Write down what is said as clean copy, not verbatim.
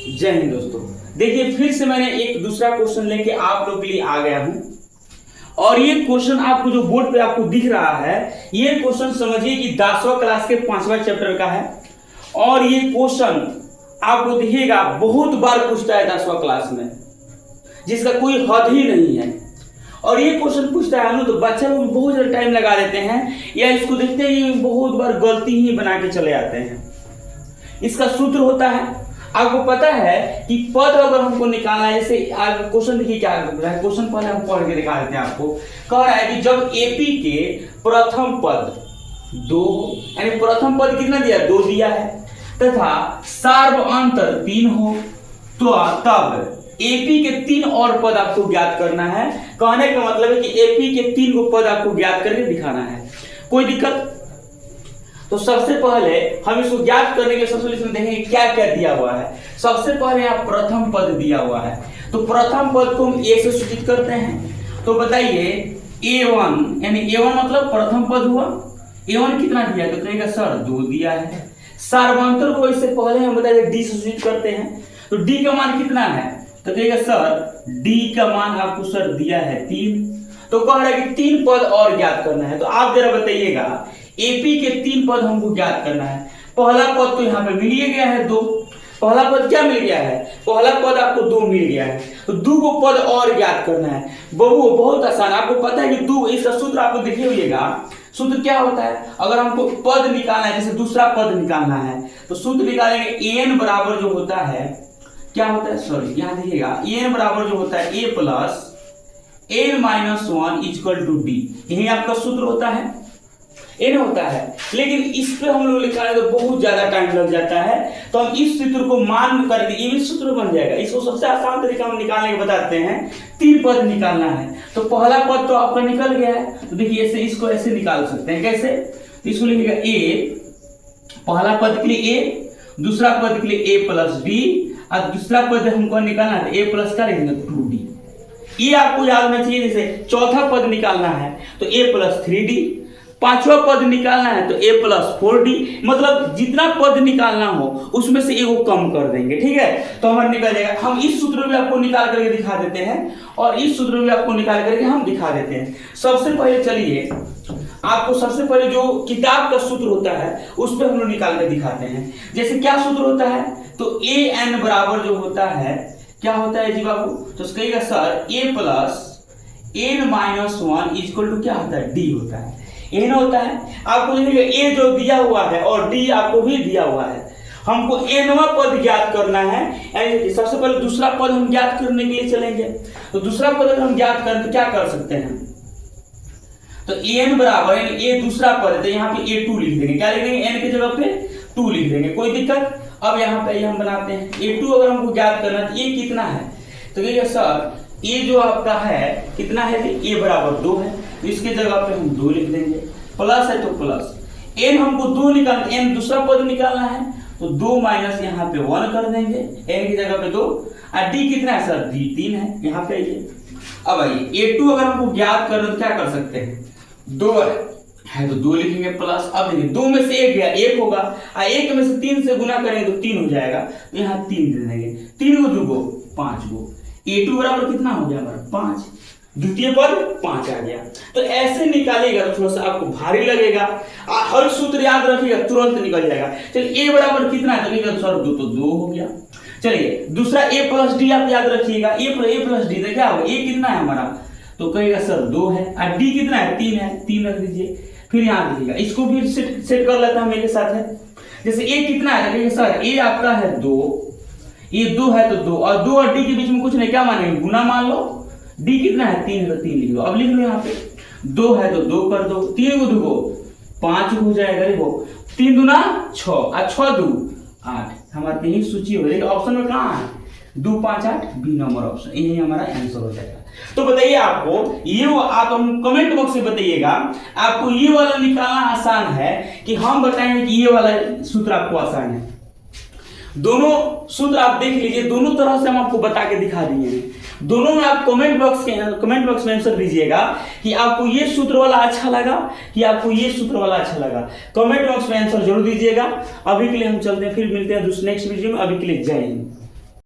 जय हिंद दोस्तों। देखिए फिर से मैंने एक दूसरा क्वेश्चन लेके आप लोग के लिए आ गया हूं और ये क्वेश्चन आपको जो बोर्ड पे आपको दिख रहा है, ये क्वेश्चन समझिए कि 10वां क्लास के 5वां चैप्टर का है और ये क्वेश्चन आपको दिखेगा बहुत बार पूछता है 10वां क्लास में, जिसका कोई हद ही नहीं है। और ये क्वेश्चन पूछता है ना तो बच्चे लोग बहुत ज़्यादा टाइम लगा देते हैं या इसको देखते ही बहुत बार गलती ही बना के चले आते हैं। इसका सूत्र होता है, आपको पता है कि पद अगर हमको निकालना है, जैसे क्वेश्चन देखिए क्या कर रहा है। क्वेश्चन पहले हम पढ़ के दिखा देते हैं आपको। कह रहा है कि जब एपी के प्रथम पद 2 यानी प्रथम पद कितना दिया, 2 दिया है, तथा सार्वअंतर 3 हो तो तब एपी के 3 और पद आपको ज्ञात करना है। कहने का मतलब है कि एपी के 3 को पद आपको ज्ञात करके दिखाना है। कोई दिक्कत? तो सबसे पहले हम इसको ज्ञात करने के सबसे इसमें देखेंगे क्या क्या दिया हुआ है। सबसे पहले यहाँ प्रथम पद दिया हुआ है, तो प्रथम पद को हम ए से सूचित करते हैं। तो बताइए a1 यानी a1 मतलब प्रथम पद हुआ। a1 कितना दिया, तो कहेगा सर 2 दिया है। सार्वंतर को इससे पहले हम बताइए डी से सूचित करते हैं, तो डी का मान कितना है, तो कहेगा सर डी का मान आपको सर दिया है 3। तो कह रहा है कि 3 पद और ज्ञात करना है। तो आप जरा बताइएगा एपी के 3 पद हमको ज्ञात करना है। पहला पद तो यहाँ पे मिल ही गया है 2। पहला पद क्या मिल गया है, पहला पद आपको 2 मिल गया है, तो 2 को पद और ज्ञात करना है। बहु बहुत आसान, आपको पता है कि 2 इसका सूत्र आपको देखिए होइएगा। सूत्र क्या होता है, अगर हमको पद निकालना है, जैसे दूसरा पद निकालना है तो सूत्र निकालेंगे एन बराबर जो होता है, क्या होता है, सॉरी यहाँ देखिएगा, एन बराबर जो होता है A plus N minus 1 equal to D. यही आपका सूत्र होता है, एन होता है। लेकिन इस पे हम लोग निकालें तो बहुत ज्यादा टाइम लग जाता है, तो हम इस सूत्र को मान कर ये भी सूत्र बन जाएगा। इसको सबसे आसान तरीका हम निकालने के बताते हैं। 3 पद निकालना है, तो पहला पद तो आपका निकल गया है, तो देखिए ऐसे इसको ऐसे निकाल सकते हैं। कैसे, तो इसको लिखिएगा ए, पहला पद के लिए ए, दूसरा पद के लिए ए प्लस डी, और दूसरा पद हमको निकालना है ए प्लस का लिखेंगे 2d। ये आपको याद होना चाहिए। जैसे चौथा पद निकालना है तो ए प्लस 3d, 5वां पद निकालना है तो a प्लस 4d। मतलब जितना पद निकालना हो उसमें से एगो कम कर देंगे, ठीक है, तो हमारा निकल जाएगा। हम इस सूत्र में आपको निकाल करके दिखा देते हैं और इस सूत्र में आपको निकाल करके हम दिखा देते हैं। सबसे पहले चलिए आपको सबसे पहले जो किताब का सूत्र होता है उस पर हम लोग निकाल कर दिखाते हैं। जैसे क्या सूत्र होता है, तो ए एन बराबर जो होता है, क्या होता है जी बाबू, तो कहेगा sir A plus N minus 1 equal to क्या होता है, डी होता है। एन होता है, आपको देखिए ए जो दिया हुआ है और डी आपको भी दिया हुआ है। हमको एनवां पद ज्ञात करना है, यानी सबसे पहले दूसरा पद हम ज्ञात करने के लिए चलेंगे। तो दूसरा पद अगर हम ज्ञात करें तो क्या कर सकते हैं, तो एन बराबर ए दूसरा पद है, तो यहाँ पे a2 लिख देंगे। क्या लिख देंगे, एन की जगह पे 2 लिख देंगे। कोई दिक्कत? अब यहाँ पे हम बनाते हैं a2 अगर हमको ज्ञात करना है तो ये कितना है, तो कहिए सर ये जो आपका है कितना है, a बराबर 2 है, तो इसके जगह पे हम 2 लिख देंगे। प्लस है तो प्लस n हमको 2 निकालना, n दूसरा पद निकालना है तो 2 माइनस यहाँ पे 1 कर देंगे, n की जगह पे 2, और d कितना है सर, d 3 है। यहाँ पे आइए, अब आइए a2 अगर हमको ज्ञात करना तो क्या कर सकते हैं, 2 है तो 2 लिखेंगे प्लस। अब देखिए 2 में से 1 गया, 1 होगा, और 1 में से 3 से गुना करेंगे तो 3 हो जाएगा, तो यहाँ 3 दे देंगे। 3 को 2 को 5 को, a2 बराबर कितना हो गया हमारा 5, द्वितीय पद 5 आ गया। तो ऐसे निकालेगा तो थोड़ा सा आपको भारी लगेगा, हर सूत्र याद रखिएगा तुरंत निकल जाएगा। चलिए a बराबर कितना है, तो सर 2 तो 2 हो गया। चलिए दूसरा a प्लस डी आप याद रखिएगा, a प्लस डी तो क्या होगा, a कितना है हमारा, तो कहेगा सर 2 है, और d कितना है 3 है, 3 रख दीजिए। फिर यहाँ देखिएगा, इसको भी सेट कर लेता है मेरे साथ है। जैसे a कितना है, सर a आपका है 2, ये 2 है तो 2, और 2 और d के बीच में कुछ नहीं, क्या मानेंगे, गुना मान लो। d कितना है 3 है तो 3 लिख लो। अब लिख लो यहाँ पे 2 है तो 2 कर दो, 3 को 2 को 5 हो जाएगा, देखो 3 दूना 6 और 6 2 8, हमारी यही सूची हो जाएगी। ऑप्शन में कहाँ है, 2 5 8 बी नंबर ऑप्शन, यही हमारा आंसर हो जाएगा। तो बताइए आपको ये आप हम कमेंट बॉक्स में बताइएगा, आपको ये वाला निकालना आसान है कि हम बताएंगे कि ये वाला सूत्र आपको आसान है। दोनों सूत्र आप देख लीजिए, दोनों तरह से हम आपको बता के दिखा दिए हैं। दोनों में आप कमेंट बॉक्स में आंसर दीजिएगा कि आपको ये सूत्र वाला अच्छा लगा कि आपको ये सूत्र वाला अच्छा लगा। कमेंट बॉक्स में आंसर जरूर दीजिएगा। अभी के लिए हम चलते हैं, फिर मिलते हैं नेक्स्ट वीडियो में। अभी के लिए जय हिंद।